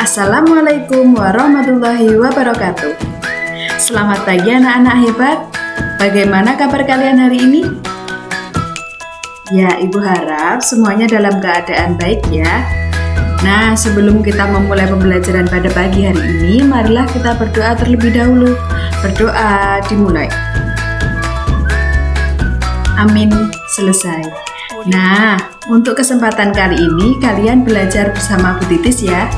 Assalamualaikum warahmatullahi wabarakatuh. Selamat pagi anak-anak hebat. Bagaimana kabar kalian hari ini? Ya, Ibu harap semuanya dalam keadaan baik ya. Nah, sebelum kita memulai pembelajaran pada pagi hari ini, marilah kita berdoa terlebih dahulu. Berdoa dimulai. Amin, selesai. Nah, untuk kesempatan kali ini kalian belajar bersama Bu Titis ya.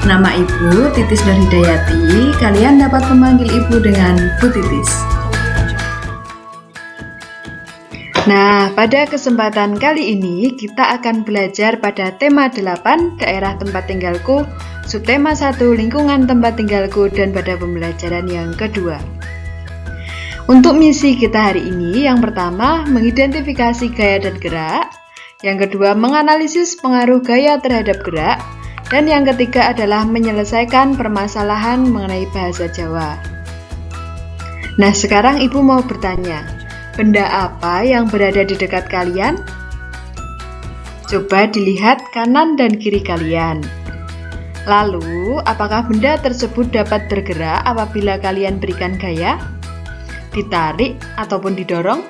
Nama Ibu Titis Nur Hidayati. Kalian dapat memanggil Ibu dengan Bu Titis. Nah, pada kesempatan kali ini kita akan belajar pada tema 8 daerah tempat tinggalku, subtema 1 lingkungan tempat tinggalku, dan pada pembelajaran yang kedua. Untuk misi kita hari ini, yang pertama mengidentifikasi gaya dan gerak, yang kedua menganalisis pengaruh gaya terhadap gerak, dan yang ketiga adalah menyelesaikan permasalahan mengenai bahasa Jawa. Nah, sekarang Ibu mau bertanya, benda apa yang berada di dekat kalian? Coba dilihat kanan dan kiri kalian. Lalu, apakah benda tersebut dapat bergerak apabila kalian berikan gaya? Ditarik ataupun didorong?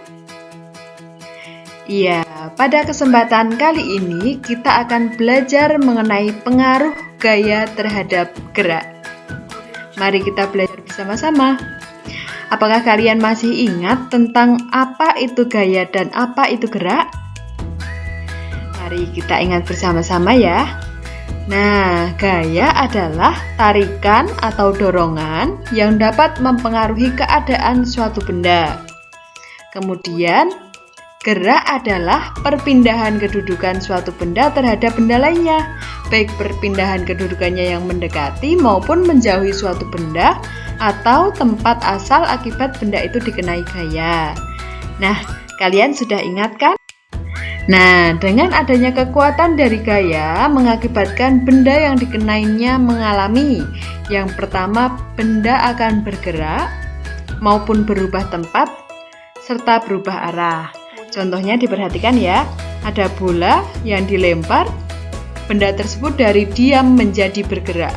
Iya, pada kesempatan kali ini kita akan belajar mengenai pengaruh gaya terhadap gerak. Mari kita belajar bersama-sama. Apakah kalian masih ingat tentang apa itu gaya dan apa itu gerak? Mari kita ingat bersama-sama ya. Nah, gaya adalah tarikan atau dorongan yang dapat mempengaruhi keadaan suatu benda. Kemudian, gerak adalah perpindahan kedudukan suatu benda terhadap benda lainnya, baik perpindahan kedudukannya yang mendekati maupun menjauhi suatu benda atau tempat asal akibat benda itu dikenai gaya. Nah, kalian sudah ingat kan? Nah, dengan adanya kekuatan dari gaya mengakibatkan benda yang dikenainya mengalami. Yang pertama, benda akan bergerak maupun berubah tempat serta berubah arah. Contohnya diperhatikan ya, ada bola yang dilempar, benda tersebut dari diam menjadi bergerak.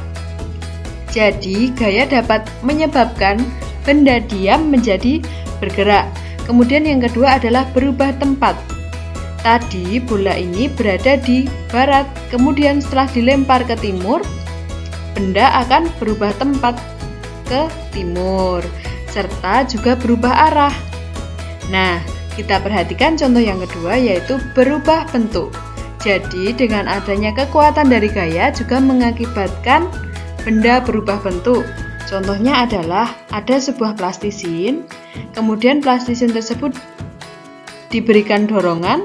Jadi, gaya dapat menyebabkan benda diam menjadi bergerak. Kemudian yang kedua adalah berubah tempat. Tadi bola ini berada di barat, kemudian setelah dilempar ke timur, benda akan berubah tempat ke timur, serta juga berubah arah. Nah, kita perhatikan contoh yang kedua yaitu berubah bentuk. Jadi dengan adanya kekuatan dari gaya juga mengakibatkan benda berubah bentuk. Contohnya adalah ada sebuah plastisin, kemudian plastisin tersebut diberikan dorongan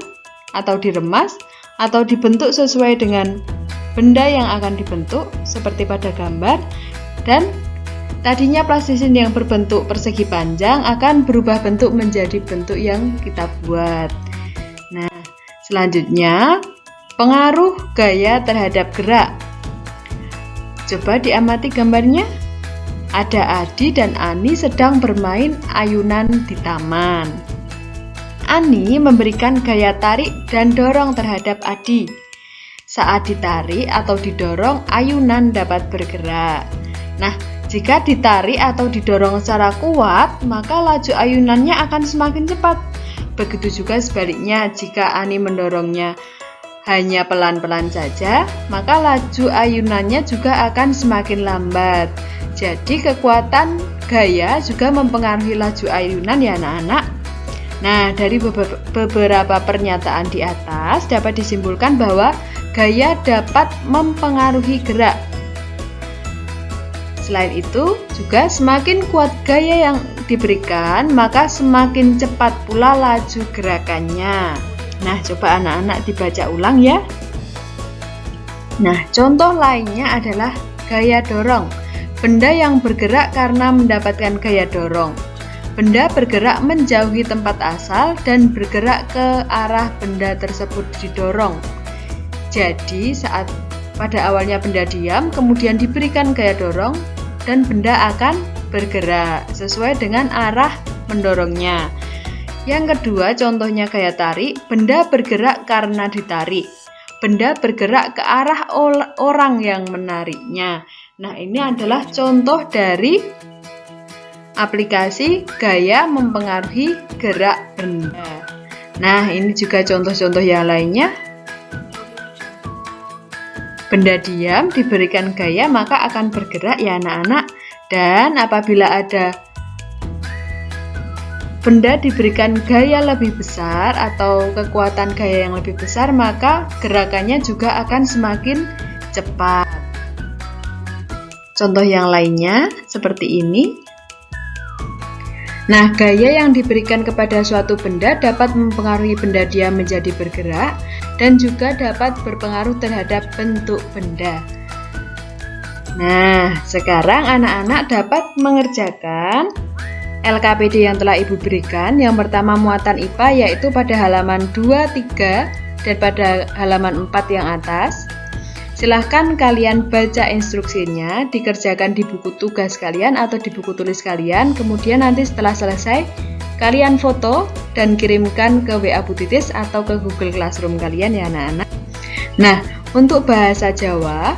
atau diremas atau dibentuk sesuai dengan benda yang akan dibentuk seperti pada gambar, dan tadinya plastisin yang berbentuk persegi panjang akan berubah bentuk menjadi bentuk yang kita buat. Nah, selanjutnya pengaruh gaya terhadap gerak. Coba diamati gambarnya. Ada Adi dan Ani sedang bermain ayunan di taman. Ani memberikan gaya tarik dan dorong terhadap Adi. Saat ditarik atau didorong, ayunan dapat bergerak. Nah, jika ditarik atau didorong secara kuat, maka laju ayunannya akan semakin cepat. Begitu juga sebaliknya, jika Ani mendorongnya hanya pelan-pelan saja, maka laju ayunannya juga akan semakin lambat. Jadi kekuatan gaya juga mempengaruhi laju ayunan ya anak-anak. Nah, dari beberapa pernyataan di atas dapat disimpulkan bahwa gaya dapat mempengaruhi gerak. Selain itu, juga semakin kuat gaya yang diberikan, maka semakin cepat pula laju gerakannya. Nah, coba anak-anak dibaca ulang ya. Nah, contoh lainnya adalah gaya dorong. Benda yang bergerak karena mendapatkan gaya dorong. Benda bergerak menjauhi tempat asal dan bergerak ke arah benda tersebut didorong. Jadi, saat pada awalnya benda diam, kemudian diberikan gaya dorong, dan benda akan bergerak sesuai dengan arah mendorongnya. Yang kedua, contohnya gaya tarik, benda bergerak karena ditarik. Benda bergerak ke arah orang yang menariknya. Nah, ini adalah contoh dari aplikasi gaya mempengaruhi gerak benda. Nah, ini juga contoh-contoh yang lainnya. Benda diam diberikan gaya maka akan bergerak ya anak-anak. Dan apabila ada benda diberikan gaya lebih besar atau kekuatan gaya yang lebih besar, maka gerakannya juga akan semakin cepat. Contoh yang lainnya seperti ini. Nah, gaya yang diberikan kepada suatu benda dapat mempengaruhi benda diam menjadi bergerak dan juga dapat berpengaruh terhadap bentuk benda. Nah, sekarang anak-anak dapat mengerjakan LKPD yang telah Ibu berikan. Yang pertama muatan IPA yaitu pada halaman 2, 3 dan pada halaman 4 yang atas. Silahkan kalian baca instruksinya, dikerjakan di buku tugas kalian atau di buku tulis kalian. Kemudian nanti setelah selesai, kalian foto dan kirimkan ke WA Bu Titis atau ke Google Classroom kalian ya anak-anak. Nah, untuk bahasa Jawa,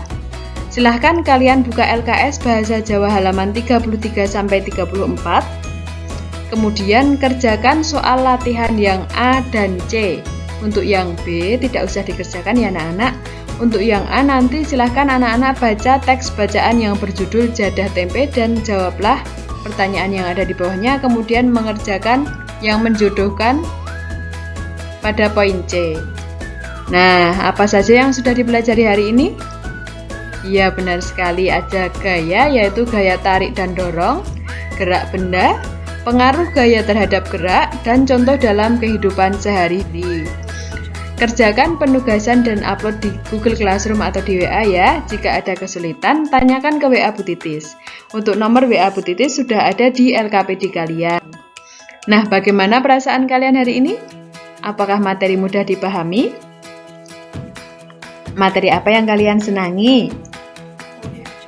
silahkan kalian buka LKS Bahasa Jawa halaman 33-34. Kemudian kerjakan soal latihan yang A dan C. Untuk yang B tidak usah dikerjakan ya anak-anak. Untuk yang A nanti silahkan anak-anak baca teks bacaan yang berjudul Jadah Tempe dan jawablah pertanyaan yang ada di bawahnya, kemudian mengerjakan yang menjodohkan pada poin C. Nah, apa saja yang sudah dipelajari hari ini? Ya, benar sekali, ada gaya yaitu gaya tarik dan dorong, gerak benda, pengaruh gaya terhadap gerak, dan contoh dalam kehidupan sehari-hari. Kerjakan penugasan dan upload di Google Classroom atau di WA ya. Jika ada kesulitan, tanyakan ke WA Bu Titis. Untuk nomor WA Bu Titis sudah ada di LKPD kalian. Nah, bagaimana perasaan kalian hari ini? Apakah materi mudah dipahami? Materi apa yang kalian senangi?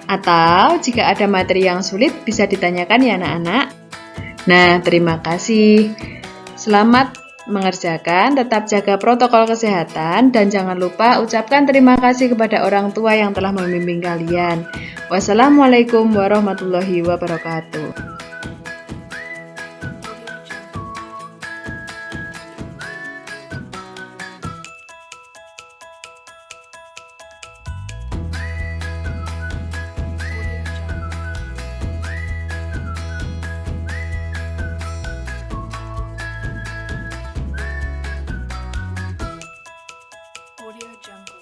Atau jika ada materi yang sulit, bisa ditanyakan ya anak-anak. Nah, terima kasih. Selamat mengerjakan, tetap jaga protokol kesehatan, dan jangan lupa ucapkan terima kasih kepada orang tua yang telah membimbing kalian. Wassalamualaikum warahmatullahi wabarakatuh. Audio Jungle.